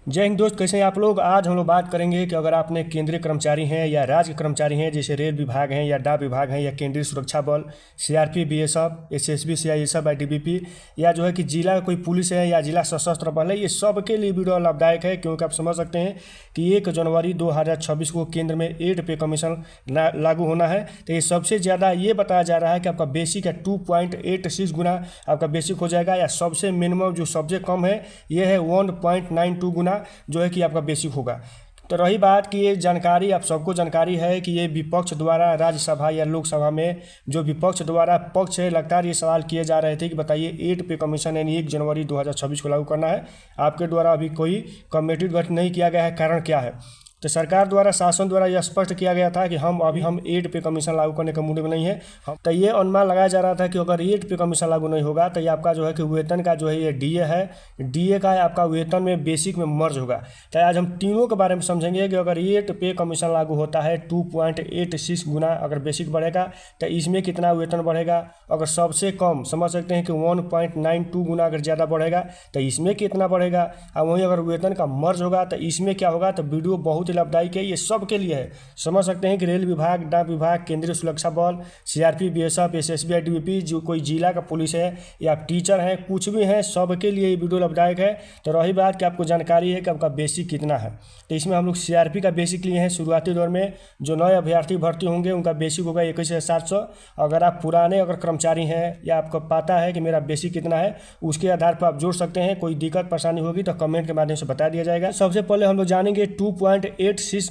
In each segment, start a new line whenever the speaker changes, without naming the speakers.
जय हिंद दोस्त, कैसे हैं आप लोग। आज हम लोग बात करेंगे कि अगर आपने केंद्रीय कर्मचारी हैं या राज्य कर्मचारी हैं, जैसे रेल विभाग हैं या डाक विभाग हैं या केंद्रीय सुरक्षा बल, CRP, BSF, SSB, CISF, ITBP, या जो है कि जिला कोई पुलिस है या जिला सशस्त्र बल है, ये सब के लिए वीडियो लाभदायक है। क्योंकि आप समझ सकते हैं कि 1 जनवरी 2026 को केंद्र में 8 पे कमीशन लागू होना है। तो ये सबसे ज़्यादा ये बताया जा रहा है कि आपका बेसिक है 2.86 गुना आपका बेसिक हो जाएगा, या सबसे मिनिमम जो सबसे कम है ये है 1.92 गुना जो है कि आपका बेसिक होगा। तो रही बात कि ये जानकारी आप सबको जानकारी है कि ये विपक्ष द्वारा राज्यसभा या लोकसभा में जो विपक्ष द्वारा पक्ष है, लगातार ये सवाल किए जा रहे थे कि बताइए 8 पे कमीशन यानी 1 जनवरी 2026 को लागू करना है, आपके द्वारा अभी कोई कमेटी गठित नहीं किया गया है, कारण क्या है। तो सरकार द्वारा, शासन द्वारा यह स्पष्ट किया गया था कि हम 8 पे कमीशन लागू करने का मूड में नहीं है। तो ये अनुमान लगाया जा रहा था कि अगर 8 पे कमीशन लागू नहीं होगा तो ये आपका जो है कि वेतन का जो है ये डीए है, डीए का आपका वेतन में बेसिक में मर्ज होगा। तो आज हम तीनों के बारे में समझेंगे कि अगर 8 पे कमीशन लागू होता है 2.86 गुना अगर बेसिक बढ़ेगा तो इसमें कितना वेतन बढ़ेगा। अगर सबसे कम समझ सकते हैं कि 1.92 गुना अगर ज़्यादा बढ़ेगा तो इसमें कितना बढ़ेगा, और वहीं अगर वेतन का मर्ज होगा तो इसमें क्या होगा। तो वीडियो बहुत लाभदायक है, ये सब के लिए है। समझ सकते हैं कि रेल विभाग, डाक विभाग, केंद्रीय सुरक्षा बल, सीआरपी, बीएसएफ, एसएसबी, आईटीबीपी, जो कोई जिला का पुलिस है या टीचर हैं, कुछ भी हैं, सब के लिए ये वीडियो लाभदायक है। तो रही बात कि आपको जानकारी है कि आपका बेसिक कितना है, तो इसमें हम लोग सीआरपी का बेसिक लिए हैं। शुरुआती दौर में जो नए अभ्यर्थी भर्ती होंगे उनका बेसिक होगा 21,700। अगर आप पुराने अगर कर्मचारी हैं या आपको पता है कि मेरा बेसिक कितना है, उसके आधार पर आप जोड़ सकते हैं। कोई दिक्कत परेशानी होगी तो कमेंट के माध्यम से बता दिया जाएगा। सबसे पहले हम लोग जानेंगे 2.86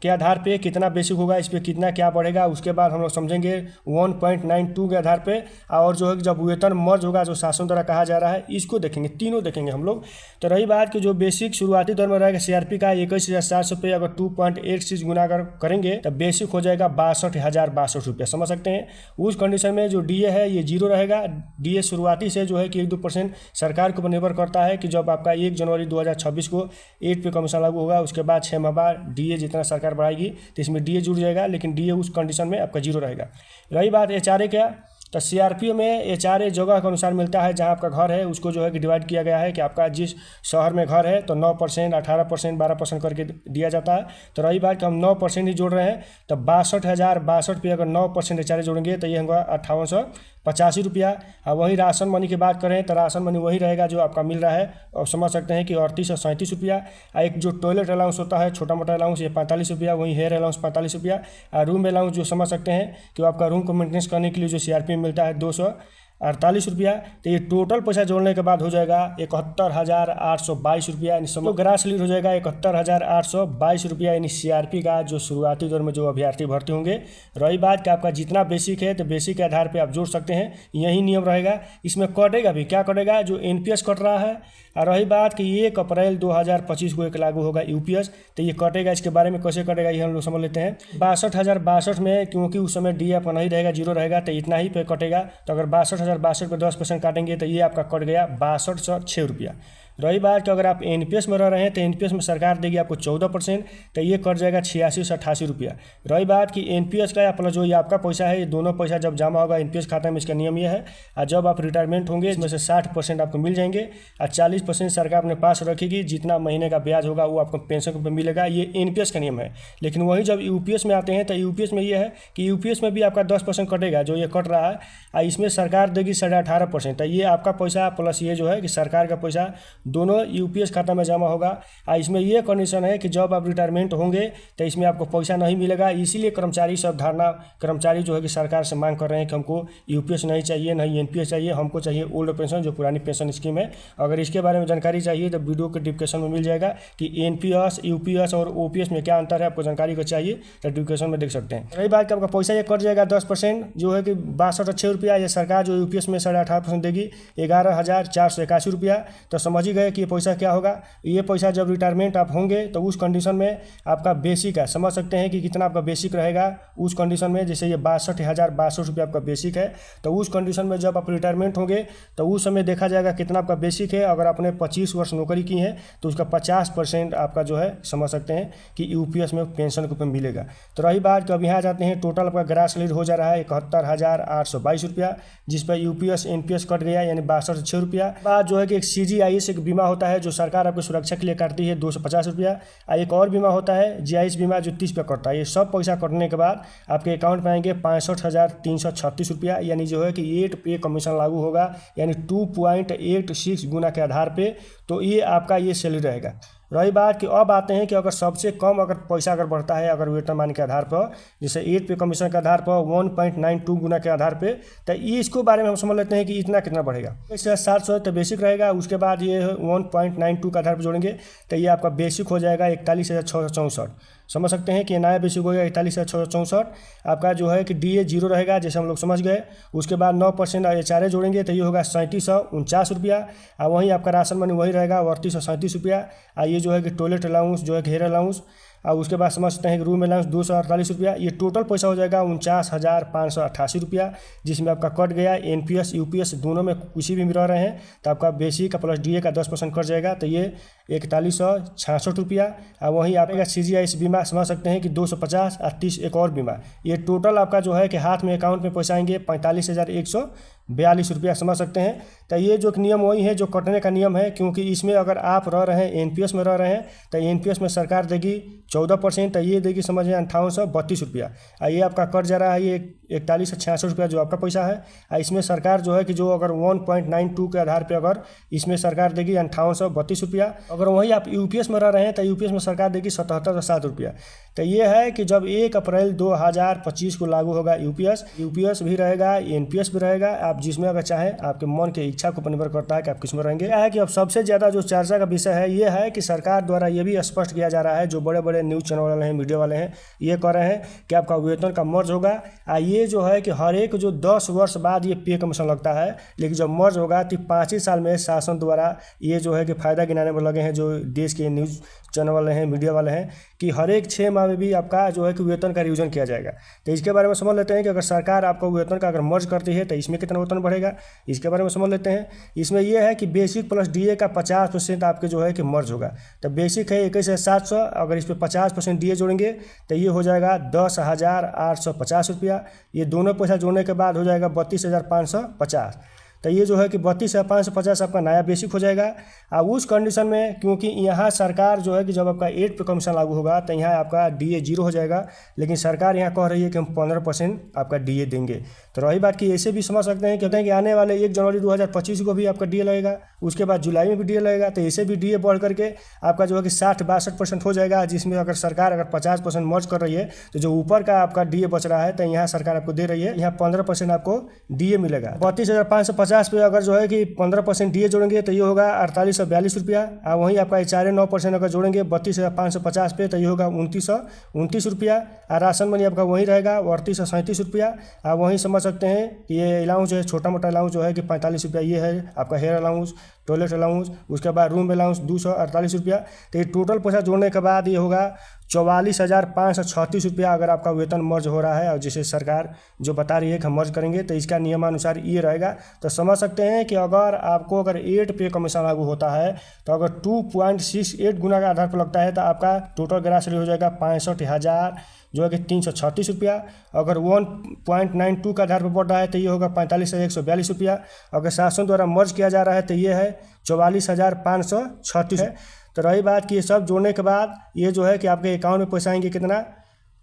के आधार पे कितना बेसिक होगा, इस पर कितना क्या बढ़ेगा। उसके बाद हम लोग समझेंगे 1.92 के आधार पे, और जो है जब वेतन मर्ज होगा जो शासन द्वारा कहा जा रहा है, इसको देखेंगे, तीनों देखेंगे हम लोग। तो रही बात कि जो बेसिक शुरुआती दौर में रहेगा सीआरपी का 21,700 पे, अगर 2.86 गुना अगर करेंगे तो बेसिक हो जाएगा 62,062 रुपये। समझ सकते हैं। उस कंडीशन में जो डीए है ये जीरो रहेगा। डीए शुरुआती से जो है कि 1-2% सरकार के ऊपर निर्भर करता है कि जब आपका 1 जनवरी 2026 को 8 पे कमीशन लागू होगा, उसके बाद 6 माह बाद डीए जितना सरकार बढ़ाएगी तो इसमें डीए जुड़ जाएगा, लेकिन डीए उस कंडीशन में आपका जीरो रहेगा। रही बात एचआरए क्या, तो सीआरपी में एचआरए जगह के अनुसार मिलता है। जहां आपका घर है उसको जो है कि डिवाइड किया गया है कि आपका जिस शहर में घर है तो 9%, 18%, 12% करके दिया जाता है। तो रही बात कि हम 9% ही जोड़ रहे हैं, तो 62,062 पे अगर 9% एचआरए जोड़ेंगे तो ये होगा 5885 रुपया। और वही राशन मनी की बात करें तो राशन मनी वही रहेगा जो आपका मिल रहा है, और समझ सकते हैं कि 38 और 37 रुपया। एक जो टॉयलेट अलाउंस होता है, छोटा मोटा अलाउंस, ये 45 रुपया। वहीं हेयर अलाउंस 45 रुपया। और रूम अलाउंस जो समझ सकते हैं कि आपका रूम को मेंटेनेंस करने के लिए जो सीआरपी मिलता है 248 रुपया। तो ये टोटल पैसा जोड़ने के बाद हो जाएगा 71,822 रुपया, यानी समझ ग्रास लीड हो जाएगा 71,822 रुपया, यानी सीआरपी का जो शुरुआती दौर में जो अभ्यर्थी भर्ती होंगे। रही बात कि आपका जितना बेसिक है तो बेसिक के आधार पे आप जोड़ सकते हैं, यही नियम रहेगा। इसमें कटेगा भी, क्या कटेगा, जो एनपीएस कट रहा है। और रही बात कि 1 अप्रैल 2025 को एक लागू होगा यूपीएस, तो ये कटेगा। इसके बारे में कैसे कटेगा ये हम लोग समझ लेते हैं। 62,062 में क्योंकि उस समय डी आपका नहीं रहेगा, जीरो रहेगा, तो इतना ही पे कटेगा। तो अगर 62,062 पे 10% काटेंगे तो ये आपका कट गया 6206 रुपया। रही बात कि अगर आप एनपीएस में रह रहे हैं तो एनपीएस में सरकार देगी आपको 14%, तो ये कट जाएगा 86 से 88 रुपया। रही बात कि एनपीएस का या प्लस जो ये आपका पैसा है, ये दोनों पैसा जब जमा होगा एनपीएस खाता में, इसका नियम ये है। और जब आप रिटायरमेंट होंगे इसमें से 60% आपको मिल जाएंगे, और 40% सरकार अपने पास रखेगी। जितना महीने का ब्याज होगा वो आपको पेंशन पर मिलेगा। ये एनपीएस का नियम है। लेकिन वहीं जब यूपीएस में आते हैं तो यूपीएस में ये है कि यूपीएस में भी आपका 10% कटेगा जो ये कट रहा है, और इसमें सरकार देगी 18.5%। तो ये आपका पैसा प्लस ये जो है कि सरकार का पैसा दोनों यूपीएस खाता में जमा होगा। और इसमें ये कंडीशन है कि जब आप रिटायरमेंट होंगे तो इसमें आपको पैसा नहीं मिलेगा। इसीलिए कर्मचारी सब धारणा, कर्मचारी जो है कि सरकार से मांग कर रहे हैं कि हमको यूपीएस नहीं चाहिए, नहीं एनपीएस चाहिए, हमको चाहिए ओल्ड पेंशन, जो पुरानी पेंशन स्कीम है। अगर इसके बारे में जानकारी चाहिए तो वीडियो के डिस्क्रिप्शन में मिल जाएगा कि एनपीएस, यूपीएस और ओपीएस में क्या अंतर है। आपको जानकारी को चाहिए तो डिस्क्रिप्शन में देख सकते हैं। रही बात कि आपका पैसा ये कट जाएगा 10% जो है कि 6206 रुपया। ये सरकार जो यूपीएस में 18.5% देगी 11,481 रुपया। तो समझ ही गए कि पैसा क्या होगा। ये पैसा जब रिटायरमेंट आप होंगे तो उस कंडीशन में आपका बेसिक है, समझ सकते हैं कि कितना आपका बेसिक रहेगा उस कंडीशन में। जैसे ये 62,062 रुपया आपका बेसिक है, तो उस कंडीशन में जब आप रिटायरमेंट होंगे तो उस समय देखा जाएगा कितना आपका बेसिक है। अगर आपने 25 वर्ष नौकरी की है तो उसका 50% आपका जो है समझ सकते हैं कि यूपीएस में पेंशन के ऊपर मिलेगा। तो रही बात कि अब यहाँ जाते हैं, टोटल आपका ग्रास सैलरी हो जा रहा है 71,822 रुपया, जिस पर यूपीएस एनपीएस कट गया यानी 6206 रुपया। बाद जो है कि एक सीजीआईएस एक बीमा होता है जो सरकार आपकी सुरक्षा के लिए काटती है 250 रुपया। एक और बीमा होता है GIS बीमा जो 30 रुपया कटता है। ये सब पैसा कटने के बाद आपके अकाउंट में आएंगे 65,336 रुपया, यानी जो है कि 8 पे कमीशन लागू होगा, यानी 2.86 गुना के आधार पे। तो ये आपका ये सैलरी रहेगा। रही बात कि अब आते हैं कि अगर सबसे कम अगर पैसा अगर बढ़ता है अगर वेतनमान के आधार पर, जैसे 8 पे कमीशन के आधार पर 1.92 गुना के आधार पे, तो ये इसको बारे में हम समझ लेते हैं कि इतना कितना बढ़ेगा। इससे 700 तो बेसिक रहेगा, उसके बाद ये 1.92 के आधार पर जोड़ेंगे तो ये आपका बेसिक हो जाएगा 41,664। समझ सकते हैं कि ये नया बेसिक हो गया 41,664। आपका जो है कि DA 0 रहेगा, जैसे हम लोग समझ गए। उसके बाद 9% HRA जोड़ेंगे तो ये होगा 3749 रुपया। और वहीं आपका राशन मनी वही रहेगा 3837 रुपया। ये जो है कि टॉयलेट अलाउंस जो है कि हेयर अलाउंस, और उसके बाद समझते हैं कि रूम अलाउंस 248 रुपया। ये टोटल पैसा हो जाएगा 49,588 रुपया, जिसमें आपका कट गया NPS UPS दोनों में किसी भी रह रहे हैं तो आपका बेसिक प्लस DA का 10% कट जाएगा, तो ये 4166 रुपया। और वहीं आपका CGI बीमा समझ सकते हैं कि 250 और 30 एक और बीमा। ये टोटल आपका जो है कि हाथ में अकाउंट में पैसा आएंगे 45,142 रुपया। समझ सकते हैं। तो ये जो नियम वही है जो कटने का नियम है, क्योंकि इसमें अगर आप रह रहे हैं NPS में रह रहे हैं तो NPS में सरकार देगी 14%, तो ये देगी समझिए 5832 रुपया। ये आपका कट जा रहा है ये 4166 रुपया जो आपका पैसा है। इसमें सरकार जो है कि जो अगर 1.92 के आधार पे अगर इसमें सरकार देगी 5832 रुपया। अगर वहीं आप UPS में रह रहे हैं तो UPS में सरकार देगी 7707 रुपया। तो ये है कि जब 1 अप्रैल 2025 को लागू होगा UPS भी रहेगा, NPS भी रहेगा। आप जिसमें अगर चाहें, आपके मन की इच्छा को निर्भर करता है कि आप किस में रहेंगे। क्या है कि अब सबसे ज़्यादा जो चर्चा का विषय है ये है कि सरकार द्वारा ये भी स्पष्ट किया जा रहा है, जो बड़े बड़े न्यूज़ चैनल वाले हैं, मीडिया वाले हैं, ये कह रहे हैं कि आपका वेतन का मर्ज होगा। ये जो है कि हर एक जो 10 वर्ष बाद ये पे कमीशन लगता है, लेकिन जब मर्ज होगा तो 5 ही साल में शासन द्वारा ये जो है कि फ़ायदा गिनाने में लगे हैं जो देश के न्यूज़ चैनल वाले हैं, मीडिया वाले हैं, कि हर एक 6 माह में भी आपका जो है कि वेतन का रिवीजन किया जाएगा। तो इसके बारे में समझ लेते हैं कि अगर सरकार आपको वेतन का अगर मर्ज करती है तो इसमें कितना वेतन बढ़ेगा, इसके बारे में समझ लेते हैं। इसमें यह है कि बेसिक प्लस DA का 50% आपके जो है कि मर्ज होगा। तो बेसिक है 21,700, अगर इस पर 50% DA जोड़ेंगे तो ये हो जाएगा 10,850 रुपया। ये दोनों पैसा जोड़ने के बाद हो जाएगा 32,550। तो ये जो है कि 32,550 आपका नया बेसिक हो जाएगा। अब उस कंडीशन में क्योंकि यहाँ सरकार जो है कि जब आपका 8 पे कमीशन लागू होगा तो यहाँ आपका DA 0 हो जाएगा, लेकिन सरकार यहाँ कह रही है कि हम 15% आपका DA देंगे। तो रही बात कि ऐसे भी समझ सकते हैं, कहते हैं कि आने वाले 1 जनवरी 2025 को भी आपका DA लगेगा, उसके बाद जुलाई में भी DA लगेगा। तो ऐसे भी DA बढ़ करके आपका जो है कि 60-62% हो जाएगा, जिसमें अगर सरकार अगर 50% मर्ज कर रही है तो जो ऊपर का आपका DA बच रहा है तो यहाँ सरकार आपको दे रही है, यहाँ 15% आपको DA मिलेगा। 32,550 पे अगर जो है कि 15% DA जोड़ेंगे तो ये होगा 4842 रुपया। और वहीं आपका HRA 9% अगर जोड़ेंगे 32,550 पे तो ये होगा 2929 रुपया। और राशन मनी आपका वहीं रहेगा 3837 रुपया। और वहीं समझ सकते हैं कि ये अलाउंस जो है छोटा मोटा अलाउंस जो है कि 45 रुपया ये है आपका हेयर अलाउंस, टॉयलेट अलाउंस, उसके बाद रूम अलाउंस 248 रुपया। तो ये टोटल पैसा जोड़ने के बाद ये होगा 44,536 रुपया अगर आपका वेतन मर्ज हो रहा है। और जिसे सरकार जो बता रही है कि हम मर्ज करेंगे तो इसका नियमानुसार ये रहेगा। तो समझ सकते हैं कि अगर आपको अगर 8 पे कमीशन लागू होता है तो अगर 2.68 गुना का आधार पर लगता है तो आपका टोटल ग्रास हो जाएगा 65,000 जो है कि 336 रुपया। अगर 1.92 का आधार पर बढ़ रहा है तो ये होगा 45,142 रुपया। अगर शासन द्वारा मर्ज किया जा रहा है तो ये है 44,536 है। तो रही बात कि ये सब जोड़ने के बाद ये जो है कि आपके अकाउंट में पैसा आएंगे कितना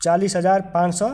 40,500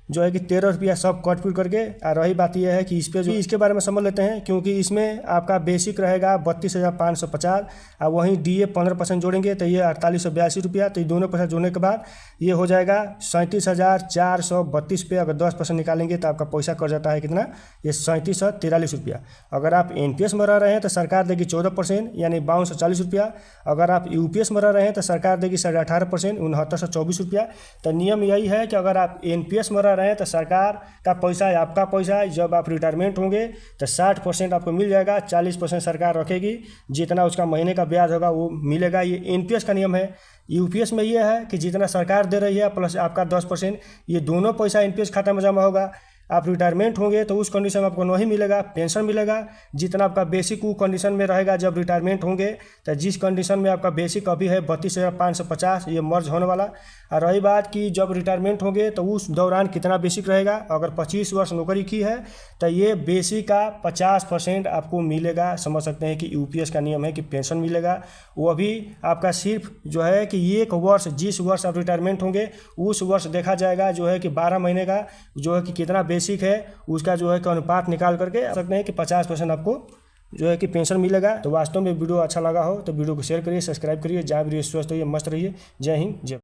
जो है कि 13 रुपया सब कट पीट करके। और रही बात यह है कि इस पर जो इसके बारे में समझ लेते हैं, क्योंकि इसमें आपका बेसिक रहेगा 32,550 और वहीं DA 15% जोड़ेंगे तो ये 4882 रुपया। तो ये दोनों पैसा जोड़ने के बाद ये हो जाएगा 37,432 पे। अगर 10% निकालेंगे तो आपका पैसा कट जाता है कितना, ये 3743 रुपया। अगर आप NPS में रह रहे हैं तो सरकार देगी 14% यानी 5240 रुपया। अगर आप UPS में रह रहे हैं तो सरकार देगी 18.5% 6924 रुपया। तो नियम यही है कि अगर आप NPS में रहे तो सरकार का पैसा आपका पैसा जब आप रिटायरमेंट होंगे तो 60% आपको मिल जाएगा, 40% सरकार रखेगी, जितना उसका महीने का ब्याज होगा वो मिलेगा। ये NPS का नियम है। UPS में ये है कि जितना सरकार दे रही है प्लस आपका 10%, ये दोनों पैसा NPS खाता में जमा होगा। आप रिटायरमेंट होंगे तो उस कंडीशन में आपको नहीं मिलेगा, पेंशन मिलेगा। जितना आपका बेसिक वो कंडीशन में रहेगा जब रिटायरमेंट होंगे, तो जिस कंडीशन में आपका बेसिक अभी है 32,550, ये मर्ज होने वाला। और रही बात कि जब रिटायरमेंट होंगे तो उस दौरान कितना बेसिक रहेगा, अगर 25 वर्ष नौकरी की है तो ये बेसिक का 50% आपको मिलेगा। समझ सकते हैं कि यूपीएस का नियम है कि पेंशन मिलेगा। वो भी आपका सिर्फ जो है कि एक वर्ष, जिस वर्ष आप रिटायरमेंट होंगे उस वर्ष देखा जाएगा जो है कि 12 महीने का जो है कि कितना बेसिक है उसका जो है कि अनुपात निकाल करके सकते हैं कि 50% आपको जो है कि पेंशन मिलेगा। तो वास्तव में वीडियो अच्छा लगा हो तो वीडियो को शेयर करिए, सब्सक्राइब करिए। जहाँ भी रहिए स्वस्थ रहिए, मस्त रहिए। जय हिंद, जय।